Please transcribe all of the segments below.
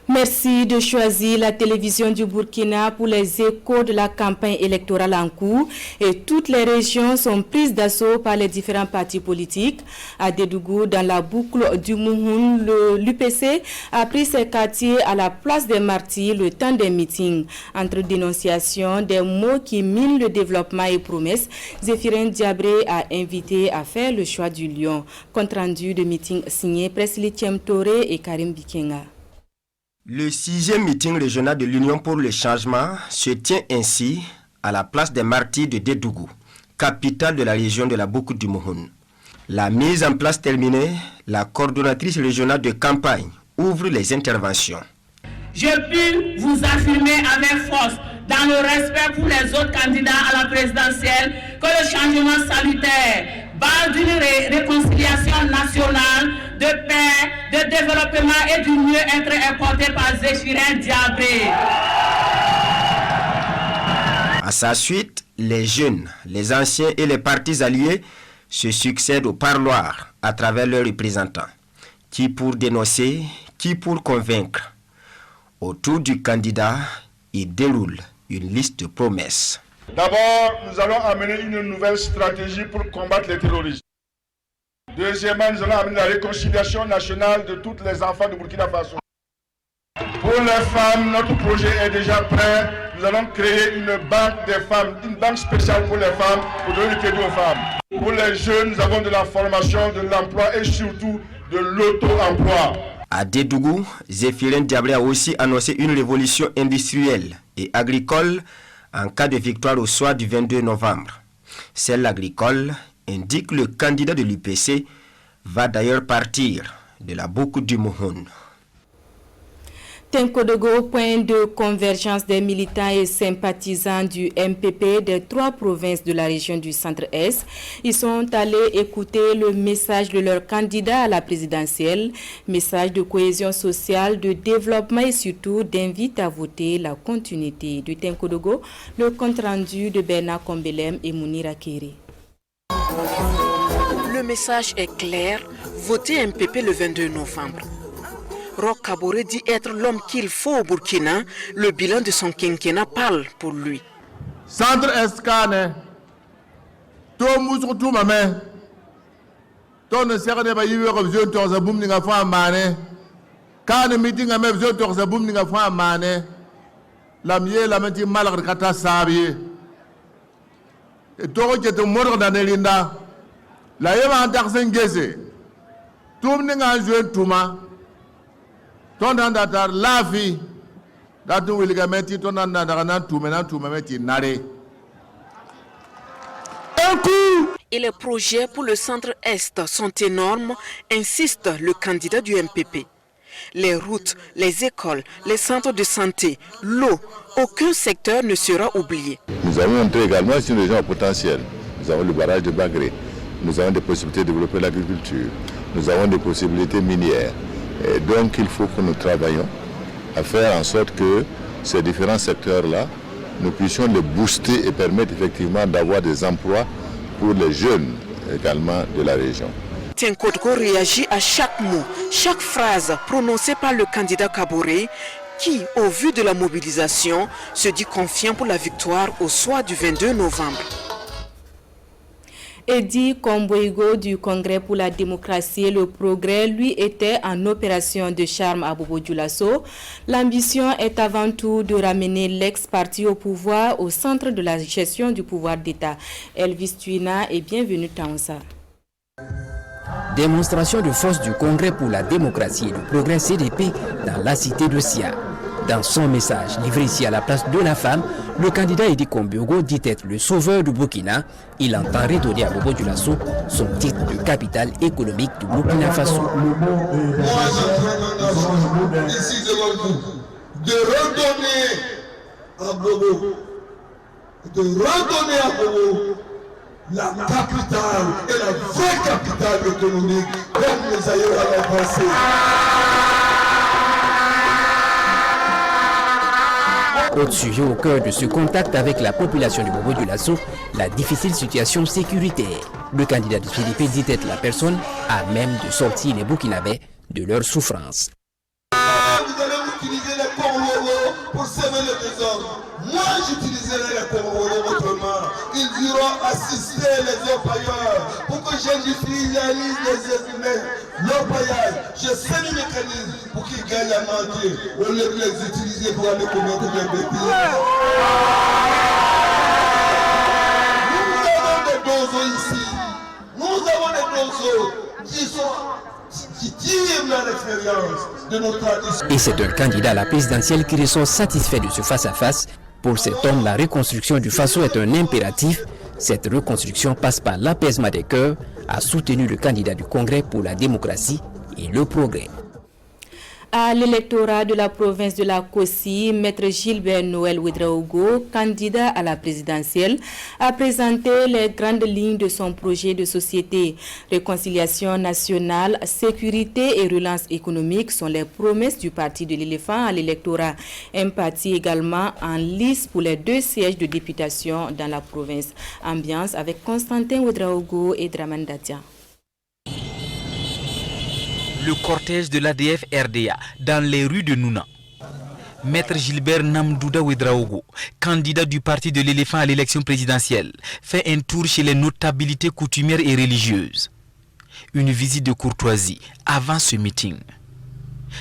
Merci de choisir la télévision du Burkina pour les échos de la campagne électorale en cours et toutes les régions sont prises d'assaut par les différents partis politiques. À Dédougou, dans la boucle du Mouhoun, l'UPC a pris ses quartiers à la place des Martyrs le temps des meetings. Entre dénonciations, des mots qui minent le développement et promesses, Zéphirin Diabré a invité à faire le choix du lion. Compte rendu de meeting signé Presli Thiemtoré et Karim Bikenga. Le 6e meeting régional de l'Union pour le changement se tient ainsi à la place des Martyrs de Dédougou, capitale de la région de la Boucle du Mouhoun. La mise en place terminée, la coordonnatrice régionale de campagne ouvre les interventions. Je puis vous affirmer avec force, dans le respect pour les autres candidats à la présidentielle, que le changement salutaire, base d'une réconciliation nationale, de paix, de développement et du mieux-être est porté par Zéphirin Diabré. À sa suite, les jeunes, les anciens et les partis alliés se succèdent au parloir à travers leurs représentants, qui pour dénoncer, qui pour convaincre. Autour du candidat, il déroule une liste de promesses. D'abord, nous allons amener une nouvelle stratégie pour combattre les terroristes. Deuxièmement, nous allons amener la réconciliation nationale de tous les enfants de Burkina Faso. Pour les femmes, notre projet est déjà prêt. Nous allons créer une banque des femmes, une banque spéciale pour les femmes, pour donner le crédit aux femmes. Pour les jeunes, nous avons de la formation, de l'emploi et surtout de l'auto-emploi. À Dédougou, Zéphirin Diabré a aussi annoncé une révolution industrielle et agricole en cas de victoire au soir du 22 novembre. Celle agricole indique le candidat de l'UPC va d'ailleurs partir de la boucle du Mouhoun. Tenkodogo, point de convergence des militants et sympathisants du MPP des 3 provinces de la région du Centre-Est. Ils sont allés écouter le message de leur candidat à la présidentielle, message de cohésion sociale, de développement et surtout d'invite à voter la continuité de Tenkodogo, le compte-rendu de Bernard Kombelem et Mounira Kiri. Le message est clair, votez MPP le 22 novembre. Roch Kaboré dit être l'homme qu'il faut au Burkina. Le bilan de son quinquennat parle pour lui. Centre-Est Kane, to musu tu mame, to ne sert ne ba yiwe ko vision to za bum ni nga fa mane, Kane meeting ame vision to za bum ni nga fa mane, la miye la menti malak kata sabiye. Et to ko jeto mor da ne linda, la yema antak sengese, tum ni nga jouer tuma. Tonda datar lafi datu wiligamenti tonda dagarana tumena tumemeti nare. Et les projets pour le centre-est sont énormes, insiste le candidat du MPP. Les routes, les écoles, les centres de santé, l'eau, aucun secteur ne sera oublié. Nous avons montré également sur une région à potentiel. Nous avons le barrage de Bagré, nous avons des possibilités de développer l'agriculture, nous avons des possibilités minières. Et donc il faut que nous travaillions à faire en sorte que ces différents secteurs-là, nous puissions les booster et permettre effectivement d'avoir des emplois pour les jeunes également de la région. Tenkodogo réagit à chaque mot, chaque phrase prononcée par le candidat Kaboré qui, au vu de la mobilisation, se dit confiant pour la victoire au soir du 22 novembre. Edi Komboigo du Congrès pour la démocratie et le progrès, lui, était en opération de charme à Bobo Dioulasso. L'ambition est avant tout de ramener l'ex-parti au pouvoir au centre de la gestion du pouvoir d'État. Elvis Tuina et bienvenue Taonsa. Démonstration de force du Congrès pour la démocratie et le progrès CDP dans la cité de Sia. Dans son message livré ici à la place de la femme, le candidat Edi Komboigo dit être le sauveur du Burkina. Il entend redonner à Bobo Dioulasso son titre de capitale économique du Burkina Faso. Moi, je ici devant vous de redonner à Bobo, la capitale et la vraie capitale économique comme les ailleurs à la pensée. Au-dessus et au cœur de ce contact avec la population du Bobo Dioulasso, la difficile situation sécuritaire. Le candidat du CDP dit être la personne à même de sortir les Burkinabés de leur souffrance. Vous allez utiliser semer le désordre. Moi, j'utiliserai les Congolais autrement. Ils iront assister les orpailleurs pour que j'industrialise les êtres humains. L'orpaillage, je sais le mécanisme pour qu'ils gagnent à mentir au lieu de les utiliser pour aller commettre des bêtises. Nous avons des dozos ici. Nous avons des dozos qui tirent leur expérience de nos traditions. Et c'est un candidat à la présidentielle qui ressort satisfait de ce face-à-face. Pour cet homme, la reconstruction du Faso est un impératif. Cette reconstruction passe par l'apaisement des cœurs, a soutenu le candidat du Congrès pour la démocratie et le progrès. À l'électorat de la province de la Kossi, Maître Gilbert Noël Ouedraogo, candidat à la présidentielle, a présenté les grandes lignes de son projet de société. Réconciliation nationale, sécurité et relance économique sont les promesses du parti de l'éléphant à l'électorat. Un parti également en lice pour les 2 sièges de députation dans la province. Ambiance avec Constantin Ouedraogo et Draman Datia. Le cortège de l'ADF RDA dans les rues de Nouna. Maître Gilbert Namdouda Ouedraogo, candidat du parti de l'éléphant à l'élection présidentielle, fait un tour chez les notabilités coutumières et religieuses. Une visite de courtoisie avant ce meeting.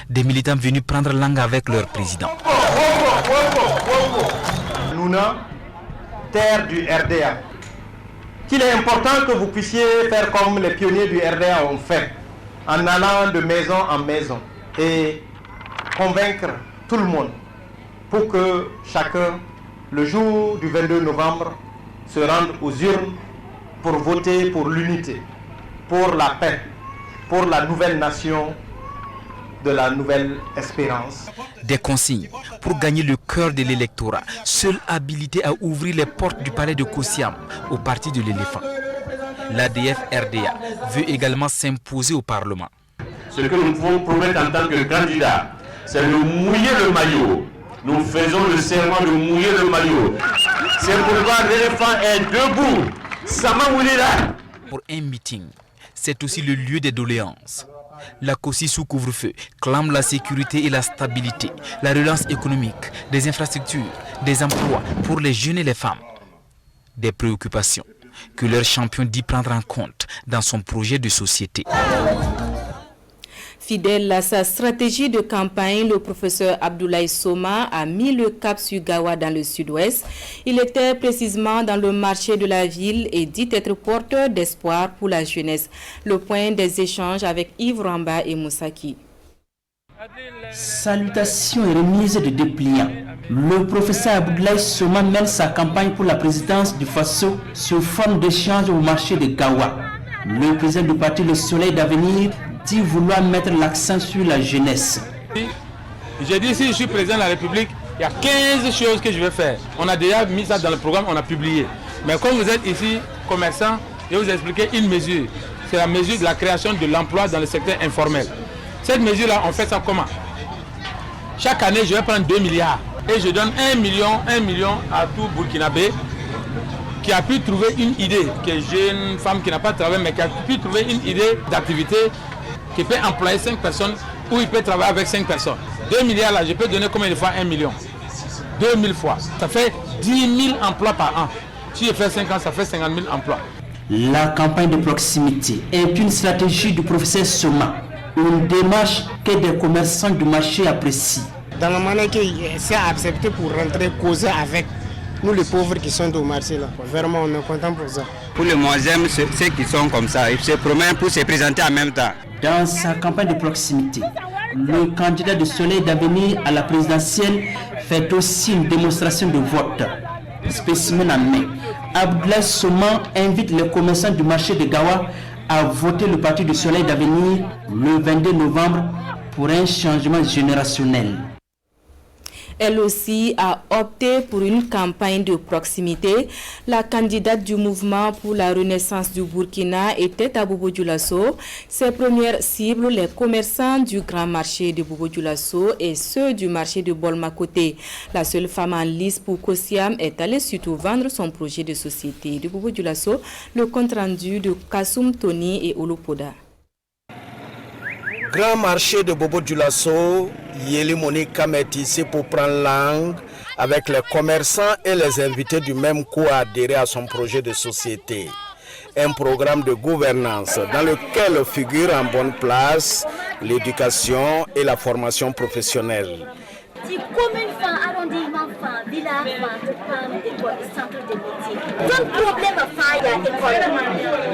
Des militants venus prendre langue avec leur président. Nouna, terre du RDA. Qu'il est important que vous puissiez faire comme les pionniers du RDA ont fait, en allant de maison en maison et convaincre tout le monde pour que chacun, le jour du 22 novembre, se rende aux urnes pour voter pour l'unité, pour la paix, pour la nouvelle nation de la nouvelle espérance. Des consignes pour gagner le cœur de l'électorat, seul habilité à ouvrir les portes du palais de Kossiam au parti de l'éléphant. L'ADF RDA veut également s'imposer au Parlement. Ce que nous pouvons promettre en tant que candidat, c'est de mouiller le maillot. Nous faisons le serment de mouiller le maillot. C'est pourquoi l'éléphant est debout. Samaoulila. Pour un meeting, c'est aussi le lieu des doléances. La Kossi sous couvre-feu clame la sécurité et la stabilité, la relance économique, des infrastructures, des emplois pour les jeunes et les femmes. Des préoccupations que leur champion dit prendre en compte dans son projet de société. Fidèle à sa stratégie de campagne, le professeur Abdoulaye Soma a mis le cap sur Gawa dans le sud-ouest. Il était précisément dans le marché de la ville et dit être porteur d'espoir pour la jeunesse. Le point des échanges avec Yves Ramba et Moussaki. Salutations et remises de dépliants. Le professeur Abdoulaye Soma mène sa campagne pour la présidence du Faso sous forme d'échange au marché de Gawa. Le président du parti Le Soleil d'Avenir dit vouloir mettre l'accent sur la jeunesse. J'ai dit si je suis président de la République, il y a 15 choses que je vais faire. On a déjà mis ça dans le programme, on a publié. Mais comme vous êtes ici commerçant, je vais vous expliquer une mesure. C'est la mesure de la création de l'emploi dans le secteur informel. Cette mesure-là, on fait ça comment? Chaque année, je vais prendre 2 milliards et je donne 1 million à tout Burkinabé qui a pu trouver une idée, que j'ai une femme qui n'a pas travaillé, mais qui a pu trouver une idée d'activité, qui peut employer 5 personnes ou il peut travailler avec 5 personnes. 2 milliards là, je peux donner combien de fois 1 million? 2000 fois. Ça fait 10 000 emplois par an. Si je fais 5 ans, ça fait 50 000 emplois. La campagne de proximité est une stratégie du professeur Soma, une démarche que des commerçants du marché apprécient. Dans la manière qu'il s'est accepté pour rentrer, causer avec nous les pauvres qui sont au marché là. Vraiment, on est content pour ça. Pour le Moisem, ceux qui sont comme ça, ils se promènent pour se présenter en même temps. Dans sa campagne de proximité, le candidat du Soleil d'Avenir à la présidentielle fait aussi une démonstration de vote. Spécimen en main, Abdoulaye Soma invite les commerçants du marché de Gawa à voter le parti du Soleil d'Avenir le 22 novembre pour un changement générationnel. Elle aussi a opté pour une campagne de proximité. La candidate du mouvement pour la renaissance du Burkina était à Bobo Dioulasso. Ses premières cibles, les commerçants du grand marché de Bobo Dioulasso et ceux du marché de Bolmakoté. La seule femme en lice pour Kossiam est allée surtout vendre son projet de société de Bobo Dioulasso. Le compte rendu de Kassoum Tony et Olopoda. grand marché de Bobo Dioulasso, Yeli Monica est ici pour prendre langue avec les commerçants et les invités du même coup à adhérer à son projet de société. Un programme de gouvernance dans lequel figurent en bonne place l'éducation et la formation professionnelle. Si commune fan, arrondissement fan, village fan, école, centre de métier. Tout problème fan, il y a école.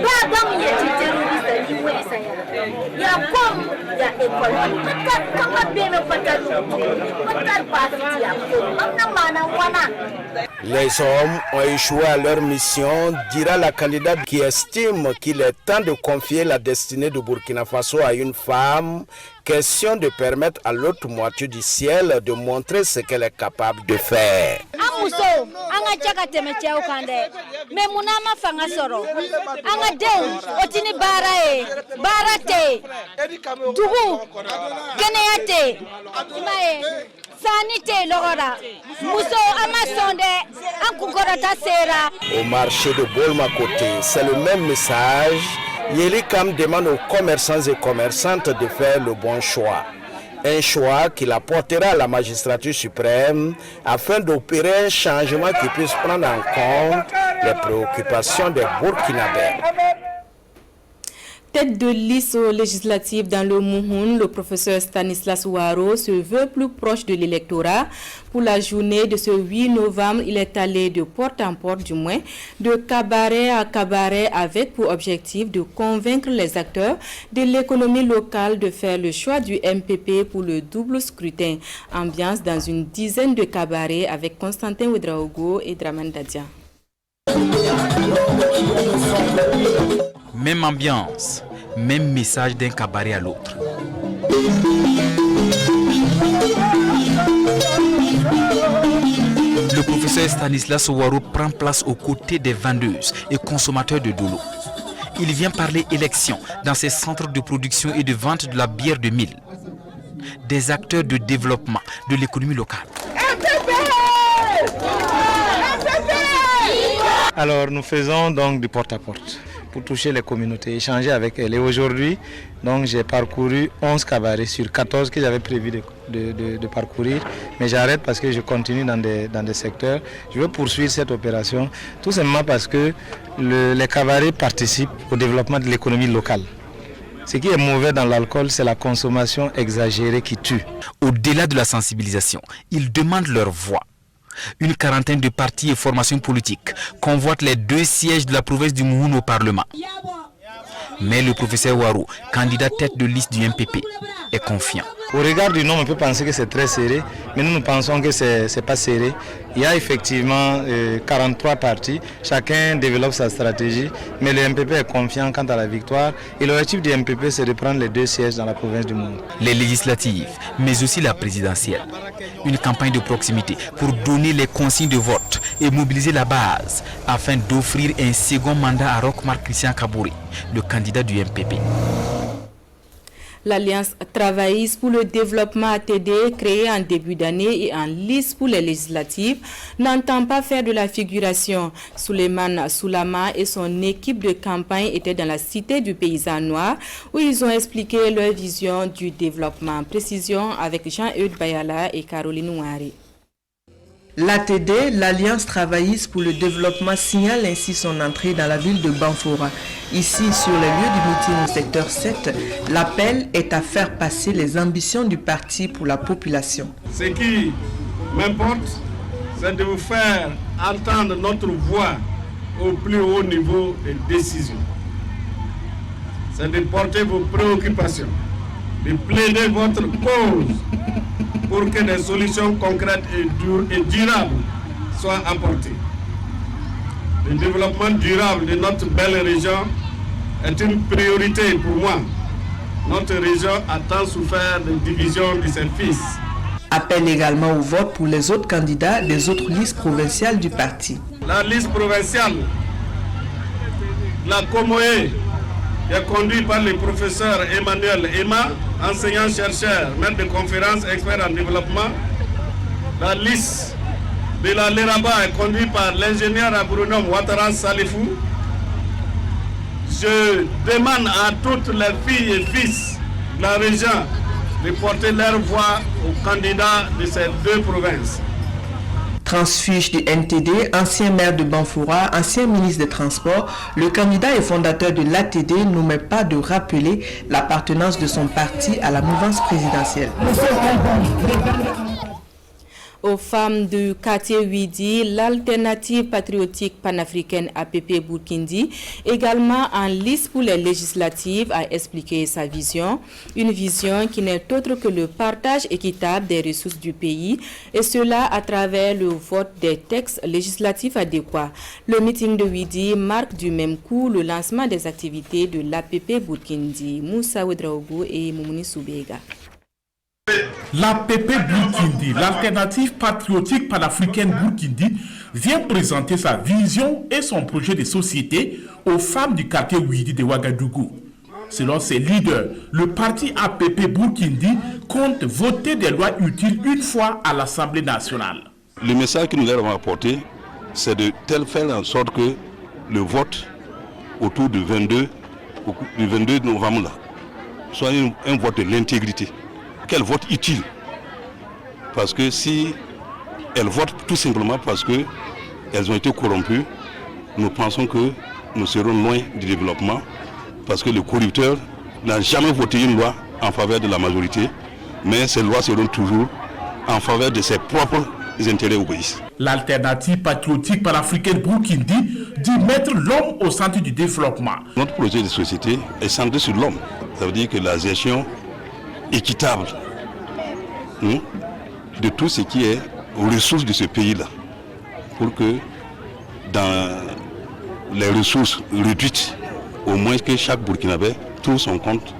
Bah, il y a du terroriste, il y a comme il y a école. Quand bien me les hommes ont échoué à leur mission, dira la candidate qui estime qu'il est temps de confier la destinée du Burkina Faso à une femme. Question de permettre à l'autre moitié du ciel de montrer ce qu'elle est capable de faire. Au marché de Bolma-Côté, c'est le même message. Yelikam demande aux commerçants et commerçantes de faire le bon choix. Un choix qu'il apportera à la magistrature suprême afin d'opérer un changement qui puisse prendre en compte les préoccupations des Burkinabés. Tête de liste aux législatives dans le Mouhoun, le professeur Stanislas Ouaro se veut plus proche de l'électorat. Pour la journée de ce 8 novembre, il est allé de porte en porte, du moins, de cabaret à cabaret, avec pour objectif de convaincre les acteurs de l'économie locale de faire le choix du MPP pour le double scrutin. Ambiance dans une dizaine de cabarets avec Constantin Ouedraogo et Draman Dadia. Même ambiance, même message d'un cabaret à l'autre. Le professeur Stanislas Ouaro prend place aux côtés des vendeuses et consommateurs de Dolo. Il vient parler élection dans ses centres de production et de vente de la bière de Mille. Des acteurs de développement de l'économie locale. Alors nous faisons donc du porte-à-porte pour toucher les communautés, échanger avec elles. Et aujourd'hui, donc j'ai parcouru 11 cabarets sur 14 que j'avais prévu de parcourir. Mais j'arrête parce que je continue dans des secteurs. Je veux poursuivre cette opération tout simplement parce que les cabarets participent au développement de l'économie locale. Ce qui est mauvais dans l'alcool, c'est la consommation exagérée qui tue. Au-delà de la sensibilisation, ils demandent leur voix. Une quarantaine de partis et formations politiques convoitent les 2 sièges de la province du Mouhoun au Parlement. Mais le professeur Ouaro, candidat tête de liste du MPP, est confiant. Au regard du nombre, on peut penser que c'est très serré, mais nous pensons que ce n'est pas serré. Il y a effectivement 43 partis, chacun développe sa stratégie, mais le MPP est confiant quant à la victoire. Et l'objectif du MPP, c'est de prendre les 2 sièges dans la province du Mouhoun. Les législatives, mais aussi la présidentielle. Une campagne de proximité pour donner les consignes de vote et mobiliser la base afin d'offrir un second mandat à Roch-Marc Christian Kabouré, le candidat du MPP. L'Alliance travailliste pour le développement ATD, créée en début d'année et en lice pour les législatives, n'entend pas faire de la figuration. Souleymane Soulama et son équipe de campagne étaient dans la cité du paysan noir où ils ont expliqué leur vision du développement. Précision avec Jean-Eudes Bayala et Caroline Ouari. L'ATD, l'Alliance travailliste pour le développement, signale ainsi son entrée dans la ville de Banfora. Ici, sur les lieux du meeting au secteur 7, l'appel est à faire passer les ambitions du parti pour la population. Ce qui m'importe, c'est de vous faire entendre notre voix au plus haut niveau de décision. C'est de porter vos préoccupations, de plaider votre cause pour que des solutions concrètes et durables soient apportées. Le développement durable de notre belle région est une priorité pour moi. Notre région a tant souffert de division de ses fils. Appelle également au vote pour les autres candidats des autres listes provinciales du parti. La liste provinciale, la Comoé, est conduite par le professeur Emmanuel Ema, enseignant-chercheur, maître de conférence, expert en développement. La liste de la Leraba est conduite par l'ingénieur agronome Ouattara Salifou. Je demande à toutes les filles et fils la région de porter leur voix aux candidats de ces deux provinces. Transfuge du NTD, ancien maire de Banfoura, ancien ministre des Transports, le candidat et fondateur de l'ATD n'omet pas de rappeler l'appartenance de son parti à la mouvance présidentielle. Aux femmes du quartier Ouidi, l'alternative patriotique panafricaine APP Burkindi, également en lice pour les législatives, a expliqué sa vision. Une vision qui n'est autre que le partage équitable des ressources du pays, et cela à travers le vote des textes législatifs adéquats. Le meeting de Ouidi marque du même coup le lancement des activités de l'APP Burkindi. Moussa Ouedraogo et Moumouni Soubega. L'APP Burkindi, l'alternative patriotique panafricaine Burkindi, vient présenter sa vision et son projet de société aux femmes du quartier Ouidi de Ouagadougou. Selon ses leaders, le parti APP Burkindi compte voter des lois utiles une fois à l'Assemblée nationale. Le message que nous leur avons apporté, c'est de faire en sorte que le vote autour du 22 novembre là, soit un vote de l'intégrité. Qu'elle vote utile. Parce que si elles votent tout simplement parce qu'elles ont été corrompues, nous pensons que nous serons loin du développement. Parce que le corrupteur n'a jamais voté une loi en faveur de la majorité, mais ces lois seront toujours en faveur de ses propres intérêts égoïstes. L'alternative patriotique panafricaine Burkindi dit mettre l'homme au centre du développement. Notre projet de société est centré sur l'homme. Ça veut dire que la gestion équitable de tout ce qui est aux ressources de ce pays-là, pour que dans les ressources réduites, au moins que chaque Burkinabé trouve son compte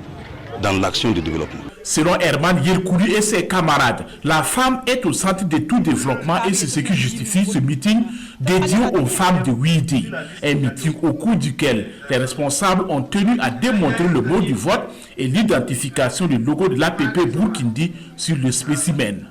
dans l'action de développement. Selon Herman Yelkouli et ses camarades, la femme est au centre de tout développement et c'est ce qui justifie ce meeting dédié aux femmes de Ouidi. Un meeting au cours duquel les responsables ont tenu à démontrer le mot du vote et l'identification du logo de l'APP Burkindi sur le spécimen.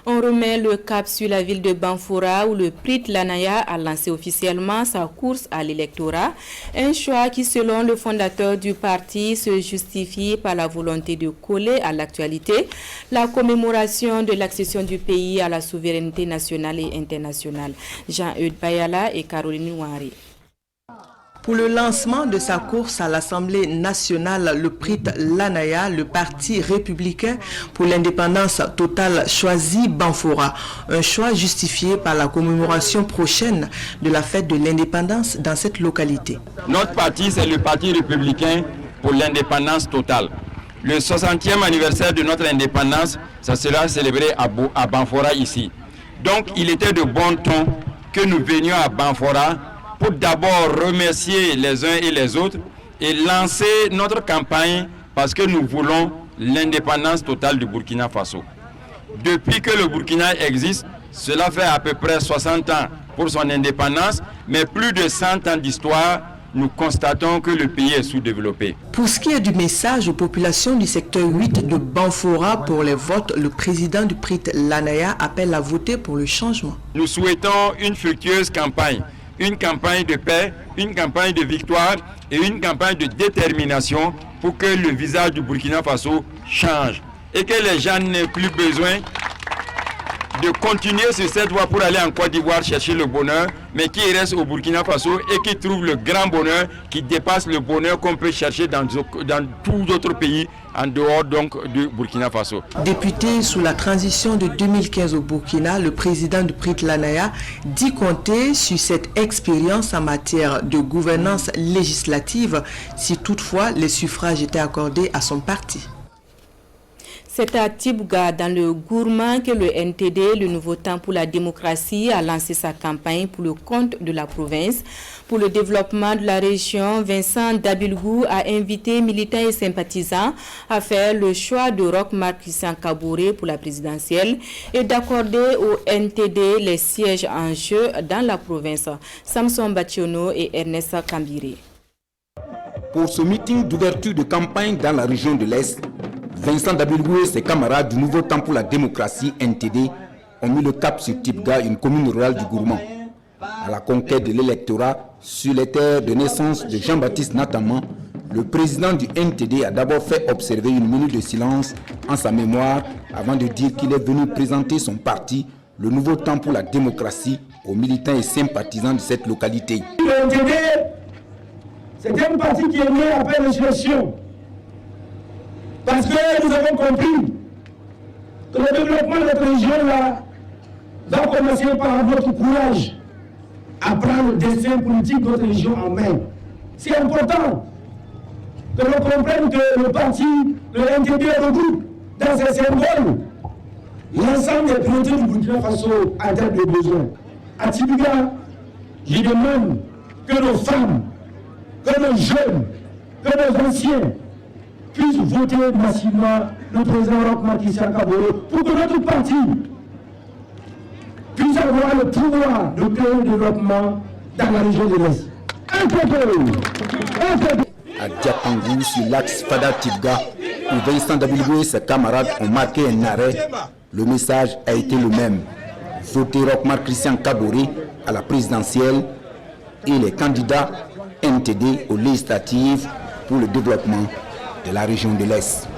On remet le cap sur la ville de Banfoura où le PRIT Lanaya a lancé officiellement sa course à l'électorat. Un choix qui, selon le fondateur du parti, se justifie par la volonté de coller à l'actualité la commémoration de l'accession du pays à la souveraineté nationale et internationale. Jean-Eudes Bayala et Caroline Ouari. Pour le lancement de sa course à l'Assemblée nationale, le PRIT Lanaya, le parti républicain pour l'indépendance totale, choisit Banfoura. Un choix justifié par la commémoration prochaine de la fête de l'indépendance dans cette localité. Notre parti, c'est le parti républicain pour l'indépendance totale. Le 60e anniversaire de notre indépendance, ça sera célébré à Banfoura ici. Donc, il était de bon ton que nous venions à Banfoura pour d'abord remercier les uns et les autres et lancer notre campagne parce que nous voulons l'indépendance totale du Burkina Faso. Depuis que le Burkina existe, cela fait à peu près 60 ans pour son indépendance, mais plus de 100 ans d'histoire, nous constatons que le pays est sous-développé. Pour ce qui est du message aux populations du secteur 8 de Banfoura pour les votes, le président du PRIT Lanaya appelle à voter pour le changement. Nous souhaitons une fructueuse campagne. Une campagne de paix, une campagne de victoire et une campagne de détermination pour que le visage du Burkina Faso change et que les gens n'aient plus besoin de continuer sur cette voie pour aller en Côte d'Ivoire chercher le bonheur, mais qui reste au Burkina Faso et qui trouve le grand bonheur qui dépasse le bonheur qu'on peut chercher dans tous d'autres pays en dehors donc du Burkina Faso. Député sous la transition de 2015 au Burkina, le président du PRIT Lanaya dit compter sur cette expérience en matière de gouvernance législative si toutefois les suffrages étaient accordés à son parti. C'est à Tibouga, dans le Gourmand, que le NTD, le Nouveau Temps pour la démocratie, a lancé sa campagne pour le compte de la province. Pour le développement de la région, Vincent Dabilgou a invité militants et sympathisants à faire le choix de Roch-Marc Christian Kaboré pour la présidentielle et d'accorder au NTD les sièges en jeu dans la province. Samson Bationo et Ernest Kambiré. Pour ce meeting d'ouverture de campagne dans la région de l'Est, Vincent Dabilgou et ses camarades du Nouveau Temps pour la démocratie NTD ont mis le cap sur Tibga, une commune rurale du Gourmand, à la conquête de l'électorat sur les terres de naissance de Jean-Baptiste Nataman, le président du NTD a d'abord fait observer une minute de silence en sa mémoire avant de dire qu'il est venu présenter son parti, le Nouveau Temps pour la démocratie, aux militants et sympathisants de cette localité. Le NTD, c'est un parti qui est né après l'insurrection. Parce que nous avons compris que le développement de notre région là, va commencer par notre courage à prendre le destin politique de notre région en main. C'est important que l'on comprenne que le parti, le NTD regroupe dans ses symboles l'ensemble des priorités du Burkina Faso en termes de besoins. À Tibiga, je demande que nos femmes, que nos jeunes, que nos anciens puissent voter massivement le président Roch-Marc Christian Kaboré pour que notre parti puisse avoir le pouvoir de créer le développement dans la région de l'Est. À Diapangou, sur l'axe Fada-Tibga, où Vincent Dabilgou et ses camarades ont marqué un arrêt, le message a été le même. Voter Roch-Marc Christian Kaboré à la présidentielle et les candidats NTD aux législatives pour le développement de la région de l'Est.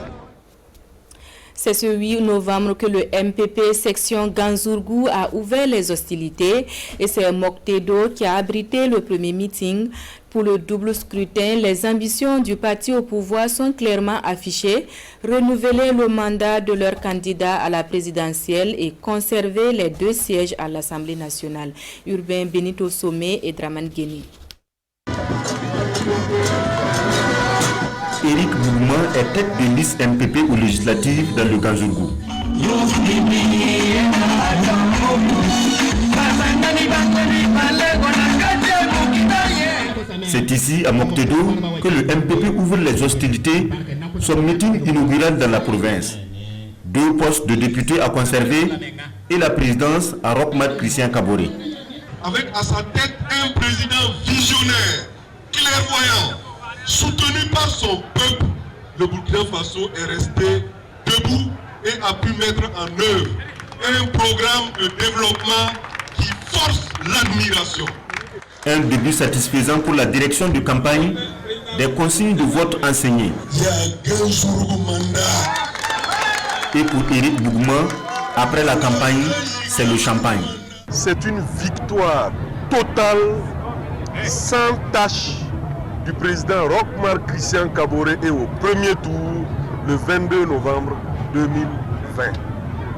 C'est ce 8 novembre que le MPP section Ganzourgou a ouvert les hostilités et c'est Moktedo qui a abrité le premier meeting. Pour le double scrutin, les ambitions du parti au pouvoir sont clairement affichées, renouveler le mandat de leur candidat à la présidentielle et conserver les 2 sièges à l'Assemblée nationale. Urbain Benito Somé et Draman Guéni. Éric Bougma est tête de liste MPP aux législatives dans le Ganzourgou. C'est ici, à Moktedo, que le MPP ouvre les hostilités, son meeting inaugural dans la province. 2 postes de députés à conserver et la présidence à Roch-Marc Christian Kaboré. Avec à sa tête un président visionnaire, clairvoyant, soutenu par son peuple, le Burkina Faso est resté debout et a pu mettre en œuvre un programme de développement qui force l'admiration. Un début satisfaisant pour la direction de campagne, des consignes de vote enseignées. Et pour Éric Bougma, après la campagne, c'est le champagne. C'est une victoire totale, sans tâche, du président Roch-Marc Christian Kaboré et au premier tour le 22 novembre 2020.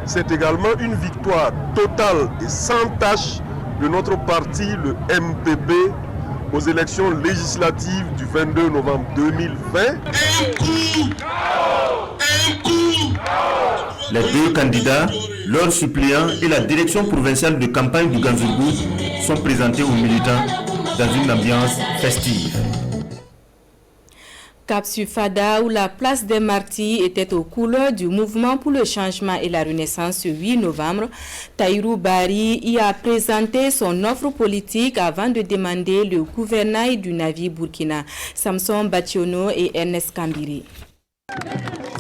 C'est également une victoire totale et sans tâche de notre parti, le MPP, aux élections législatives du 22 novembre 2020. Les 2 candidats, leurs suppléants et la direction provinciale de campagne du Ganzourgou sont présentés aux militants dans une ambiance festive. Cap sur Fada, où la place des Martyrs était aux couleurs du mouvement pour le changement et la renaissance ce 8 novembre, Tahirou Barry y a présenté son offre politique avant de demander le gouvernail du navire Burkina. Samson Bationo et Ernest Kambiri.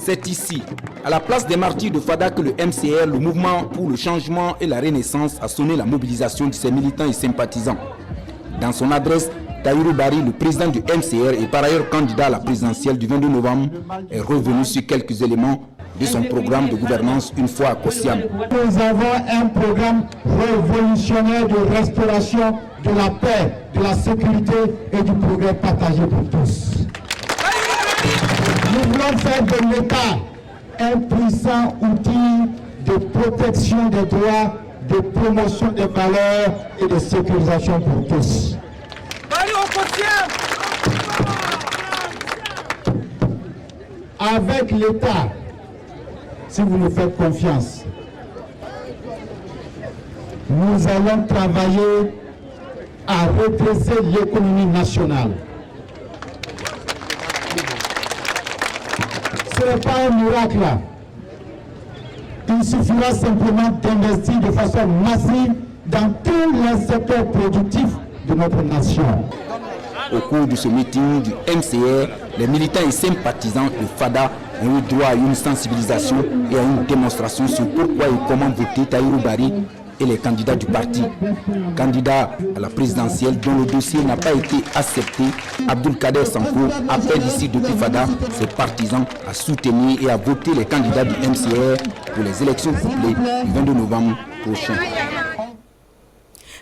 C'est ici, à la place des Martyrs de Fada, que le MCR, le mouvement pour le changement et la renaissance, a sonné la mobilisation de ses militants et sympathisants. Dans son adresse, Tahirou Barry, le président du MCR et par ailleurs candidat à la présidentielle du 22 novembre, est revenu sur quelques éléments de son programme de gouvernance une fois à Kossiam. Nous avons un programme révolutionnaire de restauration de la paix, de la sécurité et du progrès partagé pour tous. Nous voulons faire de l'État un puissant outil de protection des droits, de promotion des valeurs et de sécurisation pour tous. Avec l'État, si vous nous faites confiance, nous allons travailler à redresser l'économie nationale. Ce n'est pas un miracle. Il suffira simplement d'investir de façon massive dans tous les secteurs productifs de notre nation. Au cours de ce meeting du MCR, les militants et sympathisants de Fada ont eu droit à une sensibilisation et à une démonstration sur pourquoi et comment voter Tahirou Barry et les candidats du parti. Candidat à la présidentielle dont le dossier n'a pas été accepté, Abdoulkader Sanko appelle ici depuis Fada ses partisans à soutenir et à voter les candidats du MCR pour les élections couplées du 22 novembre prochain.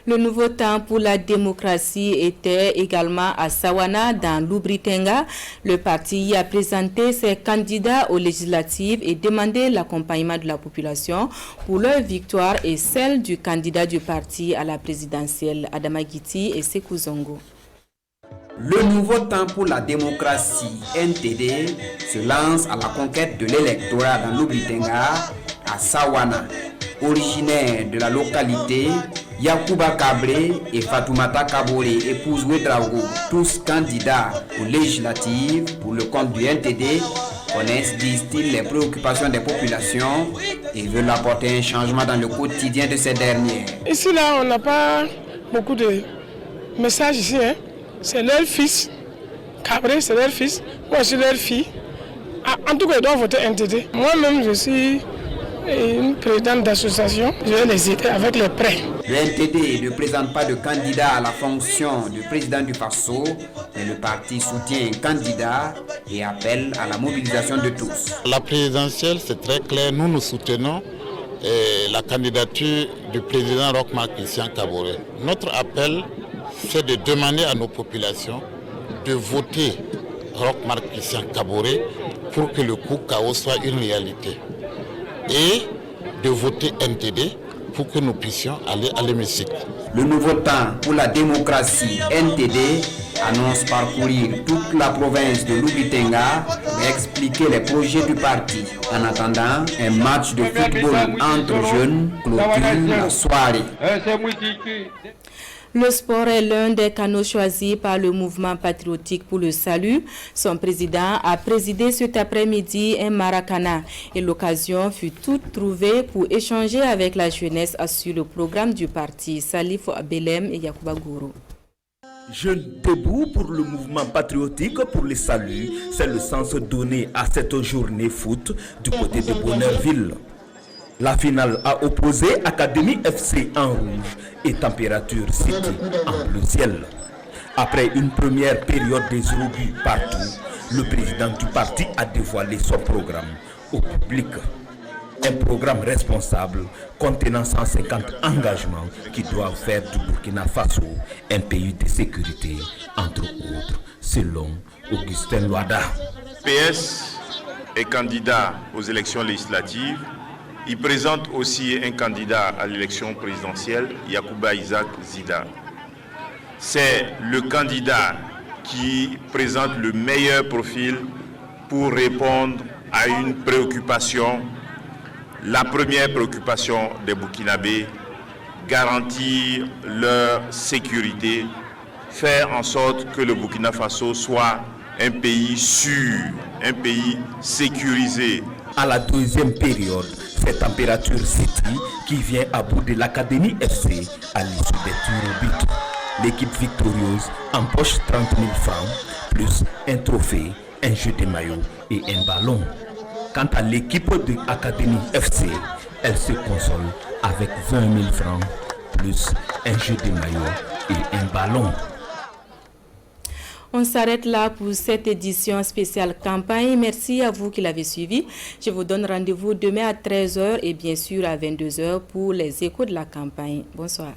Le nouveau temps pour la démocratie était également à Sawana, dans l'Oubri-Tenga. Le parti y a présenté ses candidats aux législatives et demandé l'accompagnement de la population pour leur victoire et celle du candidat du parti à la présidentielle, Adama Giti et Sekou Zongo. Le nouveau temps pour la démocratie, NTD, se lance à la conquête de l'électorat dans l'Oubri-Tenga, à Sawana. Originaires de la localité, Yacouba Kabré et Fatoumata Kabore, épouse Ouedraogo, tous candidats aux législatives pour le compte du NTD, connaissent, disent-ils, les préoccupations des populations et veulent apporter un changement dans le quotidien de ces dernières. Ici, là, on n'a pas beaucoup de messages ici. C'est leur fils. Kabré, c'est leur fils. Moi, je suis leur fille. En tout cas, ils doivent voter NTD. Moi-même, je suis une présidente d'association, je vais les aider avec les prêts. Le NTD ne présente pas de candidat à la fonction de président du FASO, mais le parti soutient un candidat et appelle à la mobilisation de tous. La présidentielle, c'est très clair, nous soutenons la candidature du président Roch-Marc Christian Kaboré. Notre appel, c'est de demander à nos populations de voter Roch-Marc Christian Kaboré pour que le coup KO soit une réalité. Et de voter NTD pour que nous puissions aller à l'hémicycle. Le nouveau temps pour la démocratie, NTD, annonce parcourir toute la province de l'Oubri-Tenga pour expliquer les projets du parti. En attendant, un match de football entre jeunes clôture la soirée. Le sport est l'un des canaux choisis par le mouvement patriotique pour le salut. Son président a présidé cet après-midi un Maracana et l'occasion fut toute trouvée pour échanger avec la jeunesse sur le programme du parti. Salif Belem et Yacouba Gourou. Jeunes debout pour le mouvement patriotique pour le salut, c'est le sens donné à cette journée foot du côté de Bonneurville. La finale a opposé Académie FC en rouge et Température City en bleu ciel. Après une première période des 0 buts partout, le président du parti a dévoilé son programme au public. Un programme responsable contenant 150 engagements qui doivent faire du Burkina Faso un pays de sécurité, entre autres, selon Augustin Loada. PS est candidat aux élections législatives. Il présente aussi un candidat à l'élection présidentielle, Yacouba Isaac Zida. C'est le candidat qui présente le meilleur profil pour répondre à une préoccupation. La première préoccupation des Burkinabés, garantir leur sécurité, faire en sorte que le Burkina Faso soit un pays sûr, un pays sécurisé. À la deuxième période, c'est Température City qui vient à bout de l'Académie FC à l'issue des tirs au but. L'équipe victorieuse empoche 30 000 francs, plus un trophée, un jeu de maillot et un ballon. Quant à l'équipe de l'Académie FC, elle se console avec 20 000 francs, plus un jeu de maillot et un ballon. On s'arrête là pour cette édition spéciale campagne. Merci à vous qui l'avez suivi. Je vous donne rendez-vous demain à 13h et bien sûr à 22h pour les échos de la campagne. Bonsoir.